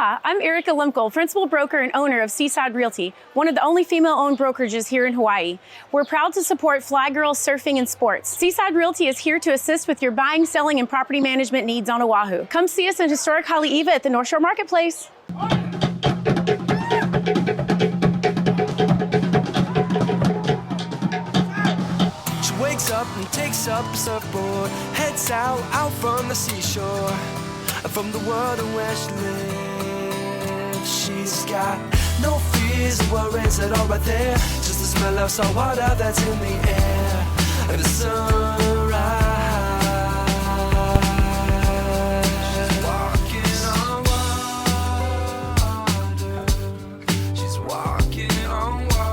Aloha, I'm Erica Lemkel, principal broker and owner of Seaside Realty, one of the only female-owned brokerages here in Hawaii. We're proud to support FlHi Girls Surfing and Sports. Seaside Realty is here to assist with your buying, selling, and property management needs on Oahu. Come see us in historic Haleiwa at the North Shore Marketplace. She wakes up and takes up a surfboard, heads out from the seashore, from the world where she lives. She's got no fears or worries at all right there, just the smell of salt water that's in the air, and the sunrise. She's walking on water. She's walking on water.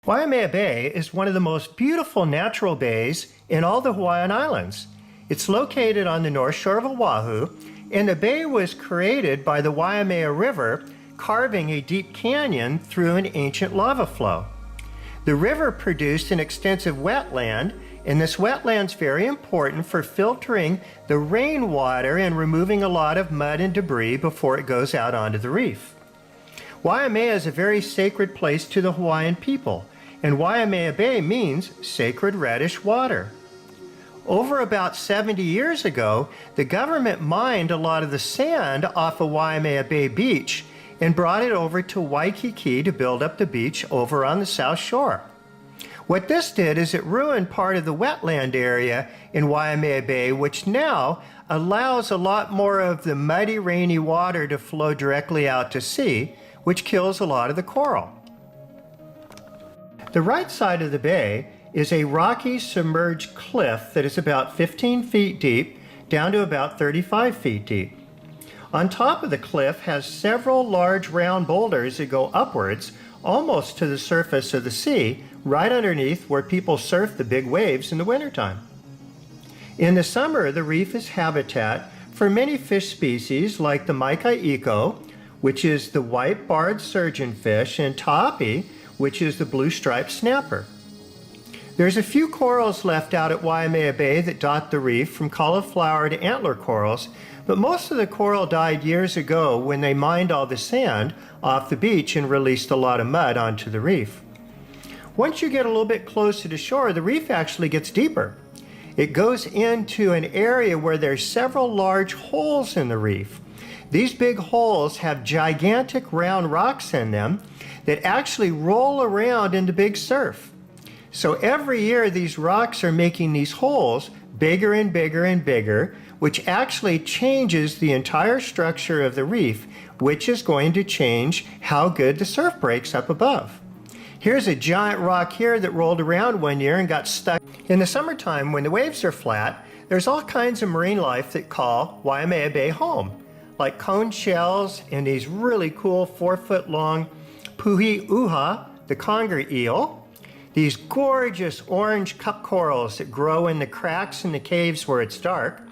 Waimea Bay is one of the most beautiful natural bays in all the Hawaiian Islands. It's located on the north shore of Oahu, and the bay was created by the Waimea River carving a deep canyon through an ancient lava flow. The river produced an extensive wetland, and this wetland's very important for filtering the rainwater and removing a lot of mud and debris before it goes out onto the reef. Waimea is a very sacred place to the Hawaiian people, and Waimea Bay means sacred reddish water. Over about 70 years ago, the government mined a lot of the sand off of Waimea Bay Beach and brought it over to Waikiki to build up the beach over on the south shore. What this did is it ruined part of the wetland area in Waimea Bay, which now allows a lot more of the muddy, rainy water to flow directly out to sea, which kills a lot of the coral. The right side of the bay is a rocky submerged cliff that is about 15 feet deep, down to about 35 feet deep. On top of the cliff has several large round boulders that go upwards almost to the surface of the sea, right underneath where people surf the big waves in the wintertime. In the summer, the reef is habitat for many fish species like the maikaiko, which is the white-barred surgeonfish, and taapi, which is the blue-striped snapper. There's a few corals left out at Waimea Bay that dot the reef, from cauliflower to antler corals, but most of the coral died years ago when they mined all the sand off the beach and released a lot of mud onto the reef. Once you get a little bit closer to shore, the reef actually gets deeper. It goes into an area where there's several large holes in the reef. These big holes have gigantic round rocks in them that actually roll around into big surf. So every year these rocks are making these holes bigger and bigger and bigger, which actually changes the entire structure of the reef, which is going to change how good the surf breaks up above. Here's a giant rock here that rolled around one year and got stuck. In the summertime, when the waves are flat, there's all kinds of marine life that call Waimea Bay home, like cone shells and these really cool 4-foot-long puhi uha, the conger eel, these gorgeous orange cup corals that grow in the cracks in the caves where it's dark,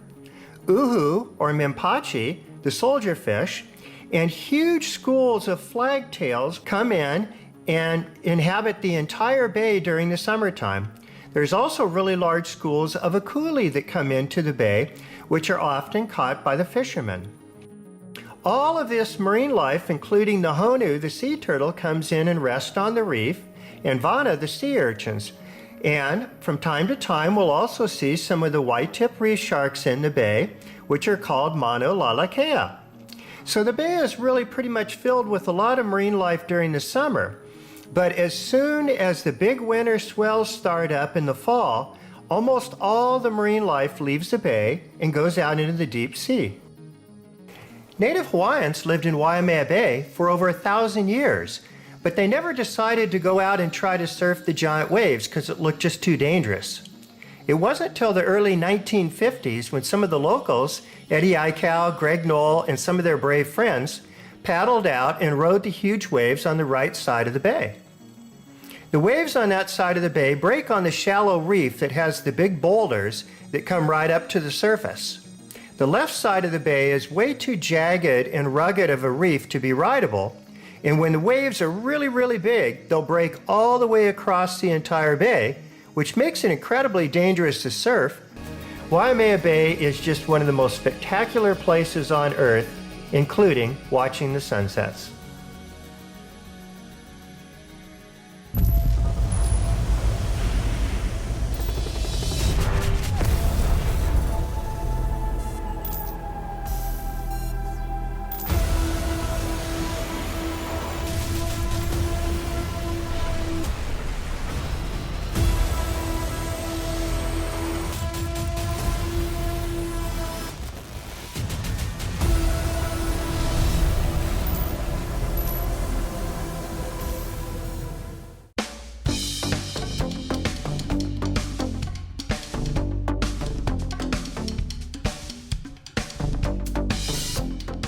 uhu or mimpachi, the soldier fish, and huge schools of flagtails come in and inhabit the entire bay during the summertime. There's also really large schools of akuli that come into the bay, which are often caught by the fishermen. All of this marine life, including the honu, the sea turtle, comes in and rests on the reef, and vana, the sea urchins. And from time to time, we'll also see some of the white-tip reef sharks in the bay, which are called mano lalakea. So the bay is really pretty much filled with a lot of marine life during the summer. But as soon as the big winter swells start up in the fall, almost all the marine life leaves the bay and goes out into the deep sea. Native Hawaiians lived in Waimea Bay for over 1,000 years, but they never decided to go out and try to surf the giant waves because it looked just too dangerous. It wasn't till the early 1950s when some of the locals, Eddie Aikau, Greg Knoll, and some of their brave friends, paddled out and rode the huge waves on the right side of the bay. The waves on that side of the bay break on the shallow reef that has the big boulders that come right up to the surface. The left side of the bay is way too jagged and rugged of a reef to be rideable, and when the waves are really, really big, they'll break all the way across the entire bay, which makes it incredibly dangerous to surf. Waimea Bay is just one of the most spectacular places on Earth, including watching the sunsets.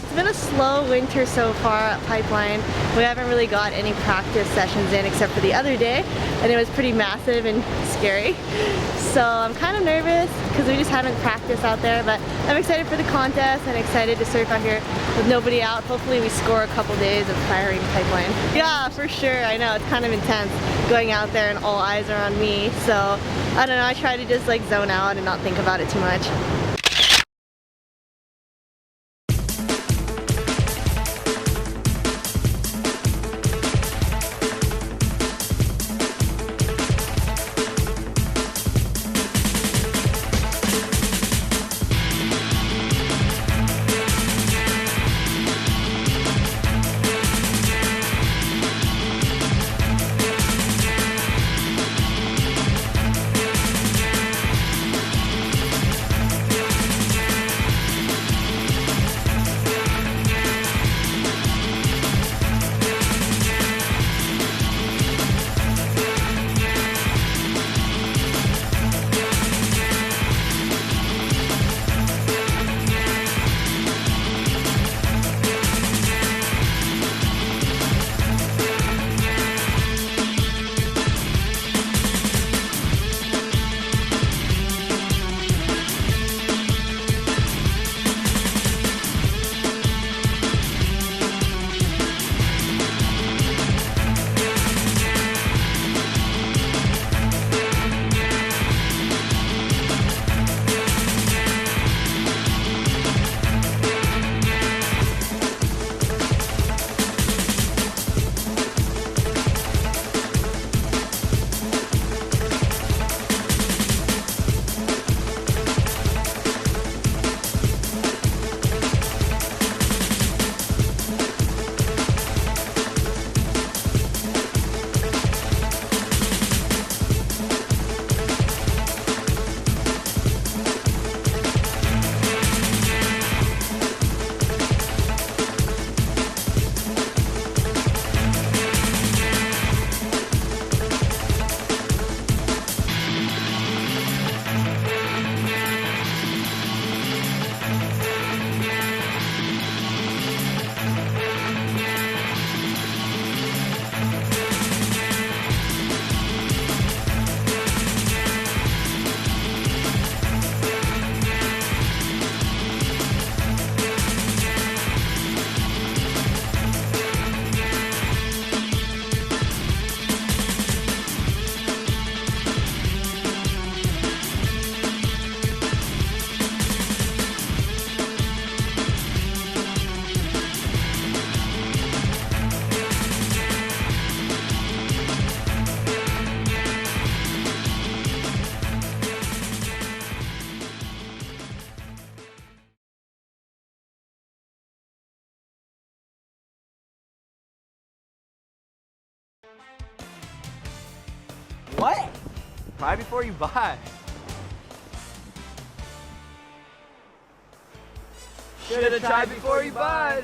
It's been a slow winter so far at Pipeline. We haven't really got any practice sessions in except for the other day, and it was pretty massive and scary. So I'm kind of nervous because we just haven't practiced out there, but I'm excited for the contest and excited to surf out here with nobody out. Hopefully we score a couple days of firing Pipeline. Yeah, for sure. I know, it's kind of intense going out there and all eyes are on me. So I don't know, I try to just like zone out and not think about it too much. What? Try before you buy. Should've tried before you buy.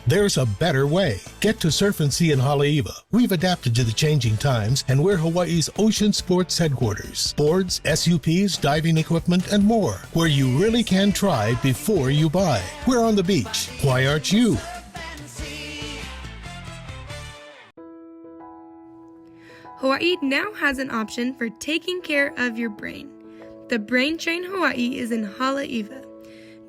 There's a better way. Get to Surf and Sea in Haleiwa. We've adapted to the changing times, and we're Hawaii's ocean sports headquarters. Boards, SUPs, diving equipment, and more, where you really can try before you buy. We're on the beach. Why aren't you? Hawaii now has an option for taking care of your brain. The Brain Train Hawaii is in Haleiwa.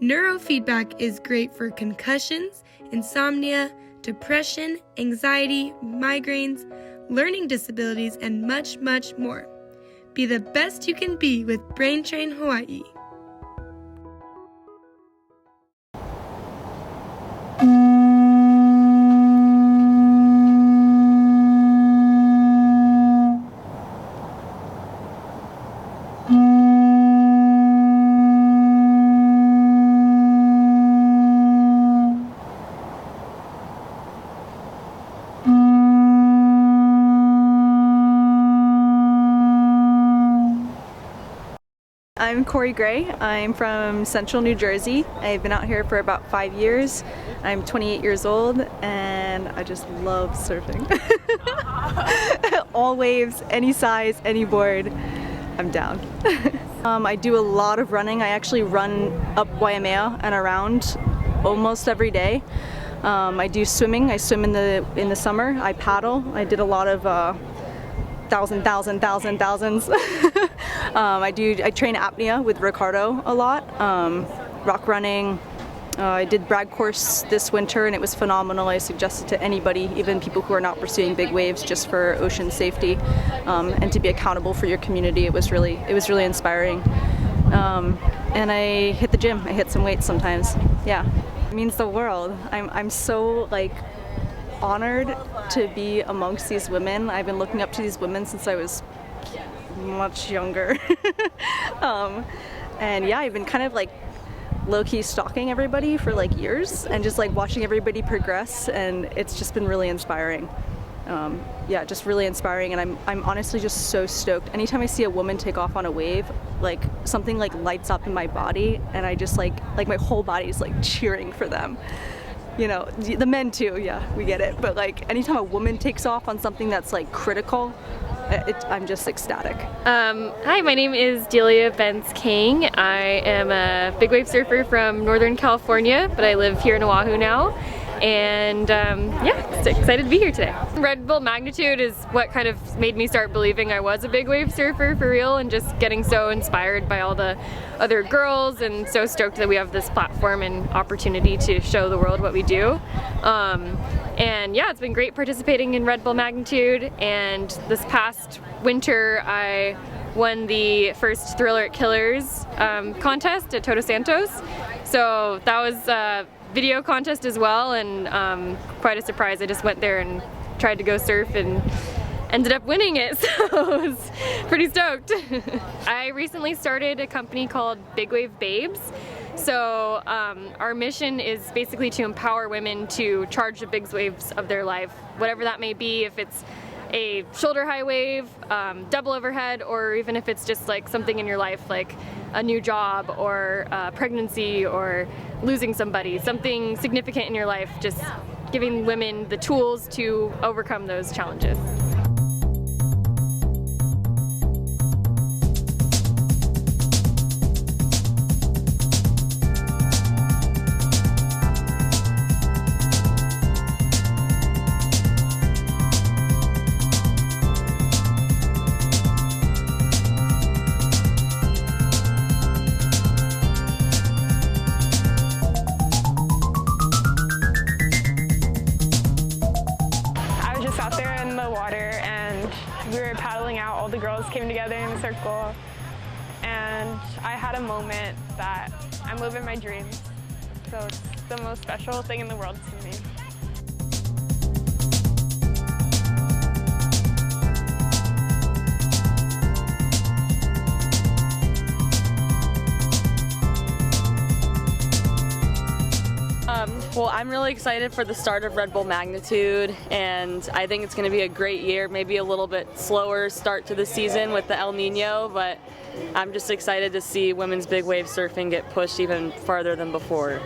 Neurofeedback is great for concussions, insomnia, depression, anxiety, migraines, learning disabilities, and much, much more. Be the best you can be with Brain Train Hawaii. I'm Corey Gray. I'm from Central New Jersey. I've been out here for about 5 years. I'm 28 years old and I just love surfing. All waves, any size, any board, I'm down. I do a lot of running. I actually run up Waimea and around almost every day. I do swimming. I swim in the summer. I paddle. I did a lot of thousands. I train apnea with Ricardo a lot. Rock running. I did Bragg course this winter and it was phenomenal. I suggest it to anybody, even people who are not pursuing big waves, just for ocean safety and to be accountable for your community. It was really inspiring. And I hit the gym. I hit some weights sometimes. Yeah, it means the world. I'm so honored to be amongst these women. I've been looking up to these women since I was much younger. And yeah, I've been kind of low-key stalking everybody for years and just watching everybody progress, and it's just been really inspiring. Yeah, just really inspiring, and I'm honestly just so stoked. Anytime I see a woman take off on a wave, something lights up in my body, and I just my whole body is cheering for them. You know, the men too, yeah, we get it, but anytime a woman takes off on something that's critical, I'm just ecstatic. Hi, my name is Delia Benz-King. I am a big wave surfer from Northern California, but I live here in Oahu now. And yeah, excited to be here today. Red Bull magnitude is what kind of made me start believing I was a big wave surfer for real, and just getting so inspired by all the other girls, and so stoked that we have this platform and opportunity to show the world what we do. And yeah, it's been great participating in Red Bull magnitude, and this past winter I won the first Thriller at Killers contest at Toto Santos. So that was a video contest as well, and quite a surprise. I just went there and tried to go surf and ended up winning it, so I was pretty stoked. I recently started a company called Big Wave Babes. So our mission is basically to empower women to charge the big waves of their life, whatever that may be, if it's a shoulder high wave, double overhead, or even if it's just something in your life like a new job or pregnancy or losing somebody, something significant in your life, just giving women the tools to overcome those challenges. Out there in the water, and we were paddling out. All the girls came together in a circle, and I had a moment that I'm living my dreams. So it's the most special thing in the world to me. Well, I'm really excited for the start of Red Bull Magnitude, and I think it's going to be a great year, maybe a little bit slower start to the season with the El Nino, but I'm just excited to see women's big wave surfing get pushed even farther than before.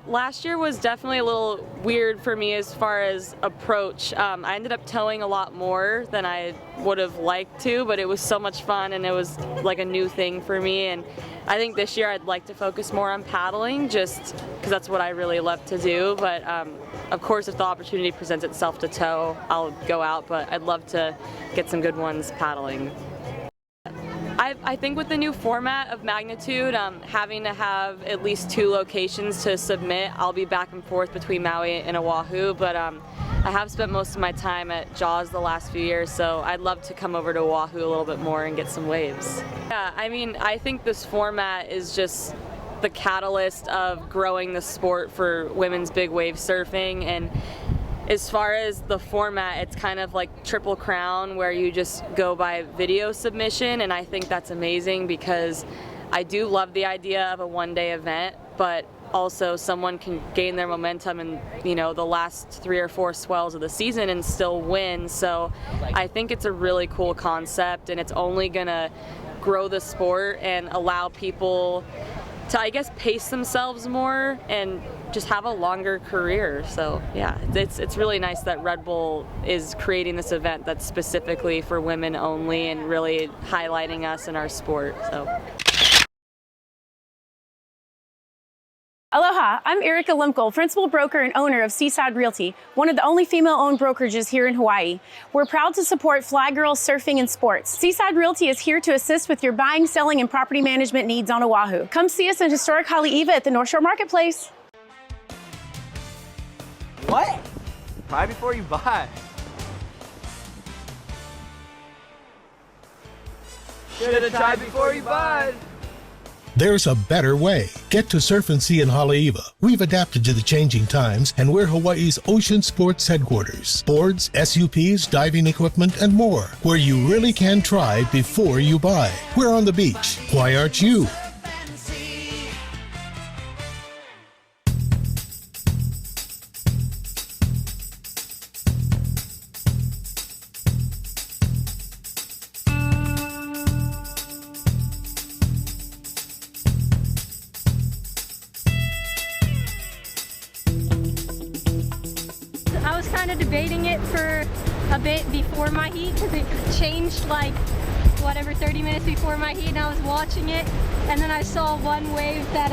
Last year was definitely a little weird for me as far as approach. I ended up towing a lot more than I would have liked to, but it was so much fun and it was like a new thing for me. And I think this year I'd like to focus more on paddling just because that's what I really love to do. But of course, if the opportunity presents itself to tow, I'll go out, but I'd love to get some good ones paddling. I think with the new format of Magnitude, having to have at least 2 locations to submit, I'll be back and forth between Maui and Oahu, but I have spent most of my time at Jaws the last few years, so I'd love to come over to Oahu a little bit more and get some waves. Yeah, I mean, I think this format is just the catalyst of growing the sport for women's big wave surfing, and as far as the format, it's kind of like Triple Crown where you just go by video submission, and I think that's amazing because I do love the idea of a one-day event, but also someone can gain their momentum in, you know, the last 3 or 4 swells of the season and still win. So I think it's a really cool concept, and it's only gonna grow the sport and allow people to, I guess, pace themselves more and just have a longer career. So yeah, it's really nice that Red Bull is creating this event that's specifically for women only and really highlighting us in our sport. So. Aloha, I'm Erica Lemkel, principal broker and owner of Seaside Realty, one of the only female-owned brokerages here in Hawaii. We're proud to support FlHi Girls Surfing and Sports. Seaside Realty is here to assist with your buying, selling, and property management needs on Oahu. Come see us in historic Haleiwa at the North Shore Marketplace. What? Try before you buy. Should have tried before you buy. There's a better way. Get to Surf and Sea in Haleiwa. We've adapted to the changing times, and we're Hawaii's ocean sports headquarters. Boards, SUPs, diving equipment, and more, where you really can try before you buy. We're on the beach. Why aren't you? I was kind of debating it for a bit before my heat because it changed like whatever 30 minutes before my heat, and I was watching it, and then I saw one wave that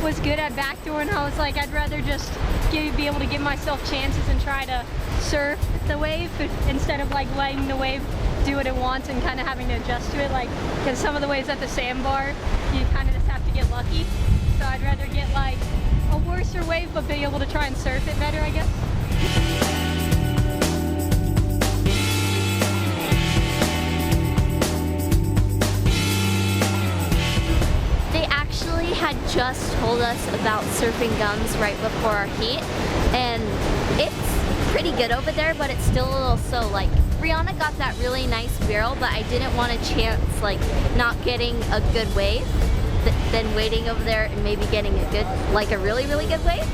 was good at backdoor, and I was like, I'd rather just be able to give myself chances and try to surf the wave instead of like letting the wave do what it wants and kind of having to adjust to it, like because some of the waves at the sandbar you kind of just have to get lucky, so I'd rather get like a worser wave but be able to try and surf it better, I guess. They actually had just told us about surfing gums right before our heat, and it's pretty good over there, but it's still a little slow. Like, Brianna got that really nice barrel, but I didn't want a chance like not getting a good wave than waiting over there and maybe getting a good, like a really, really good wave.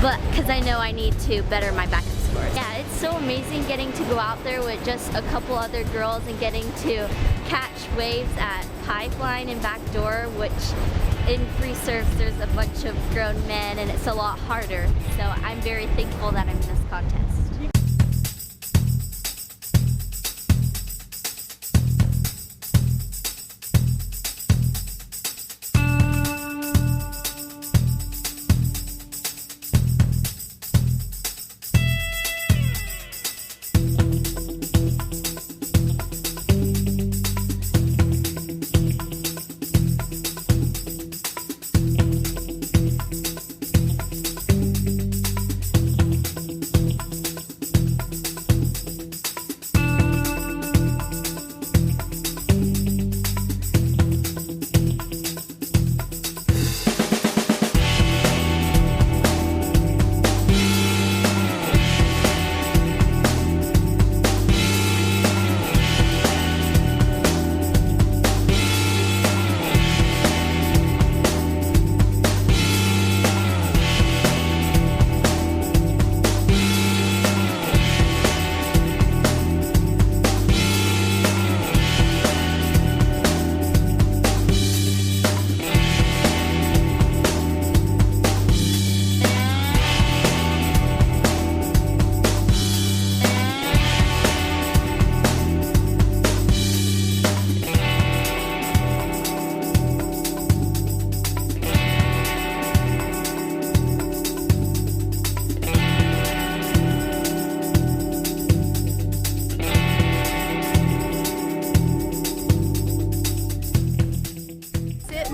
But because I know I need to better my backup scores. Yeah, it's so amazing getting to go out there with just a couple other girls and getting to catch waves at pipeline and backdoor, which in free surfs there's a bunch of grown men and it's a lot harder. So I'm very thankful that I'm in this contest.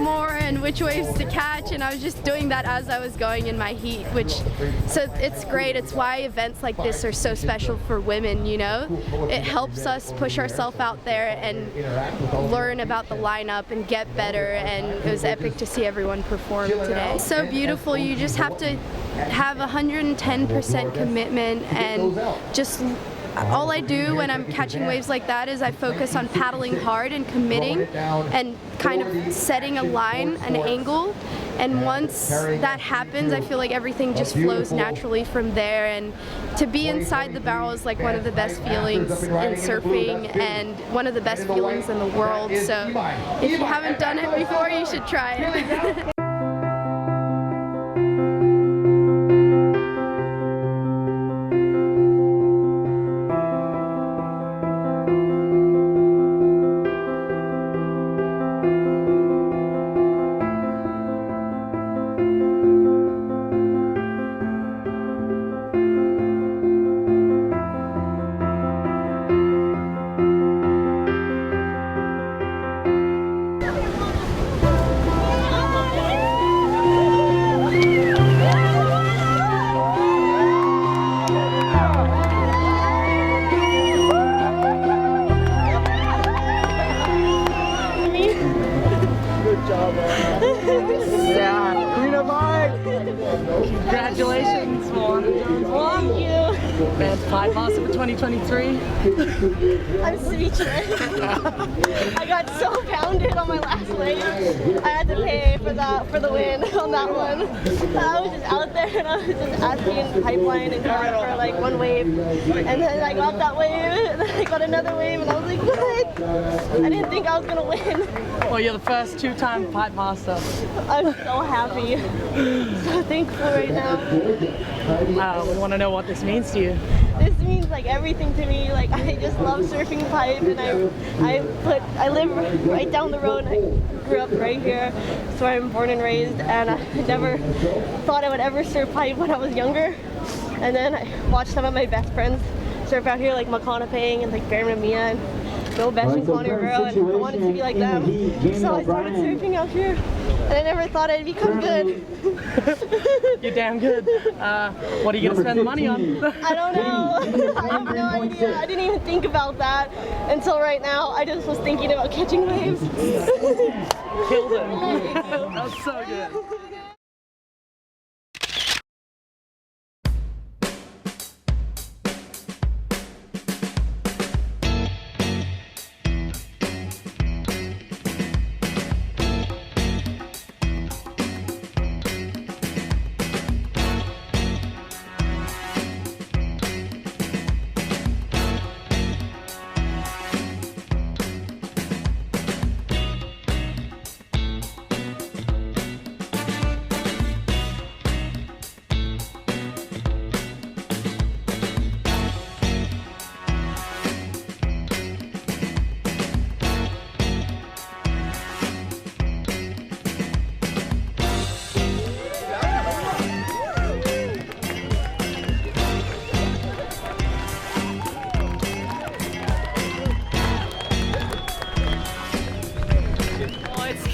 more and which waves to catch, and I was just doing that as I was going in my heat, so it's great. It's why events like this are so special for women, you know? It helps us push ourselves out there and learn about the lineup and get better, and it was epic to see everyone perform today. It's so beautiful. You just have to have 110% commitment, and just all I do when I'm catching waves like that is I focus on paddling hard and committing and kind of setting a line, an angle, and once that happens, I feel like everything just flows naturally from there, and to be inside the barrel is like one of the best feelings in surfing and one of the best feelings in the world, so if you haven't done it before, you should try it. Congratulations, Moana Jones. Thank you. Best FlHi Pasta for 2023. I'm speechless. I got so pounded on my last wave. I had to pay for the win on that one. I was just out there and I was just asking pipeline and God for like one wave. And then I got that wave, and then I got another wave, and I was like, what? I didn't think I was gonna win. Well, you're the first two-time FlHi Pasta. I'm so happy. So thankful right now. We want to know what this means to you. This means like everything to me. Like I just love surfing pipe, and I live right down the road. I grew up right here, so I'm born and raised, and I never thought I would ever surf pipe when I was younger. And then I watched some of my best friends surf out here, like Makana Pang and like Baron and Mia and Bill Besh and Connie Rivera, and I wanted to be like them. So I started surfing out here, and I never thought I'd become good. You're damn good. What are you gonna spend the money on? I don't know. I have no idea. I didn't even think about that until right now. I just was thinking about catching waves. Killed it. That's so good.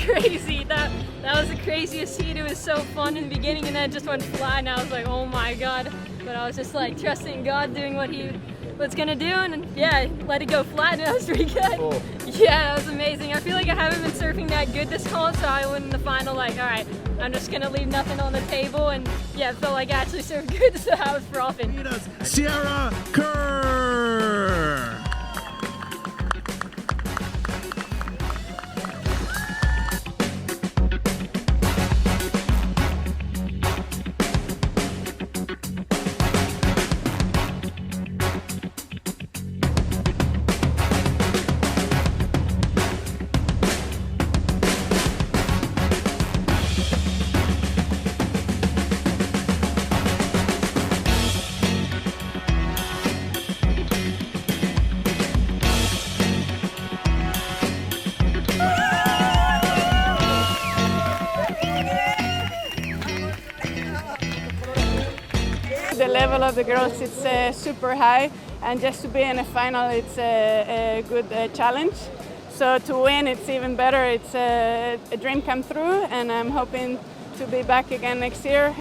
Crazy. That was the craziest heat. It was so fun in the beginning, and then it just went flat, and I was like, oh my god. But I was just like trusting God, doing what he was gonna do, and yeah, let it go flat, and that was pretty good. Cool. Yeah, it was amazing. I feel like I haven't been surfing that good this comp, so I went in the final like, all right, I'm just gonna leave nothing on the table, and yeah, it felt like I actually surfed good, so I was frothing. Sierra Kerr. The level of the girls is super high, and just to be in a final, it's a good challenge. So to win, it's even better. It's a dream come true, and I'm hoping to be back again next year.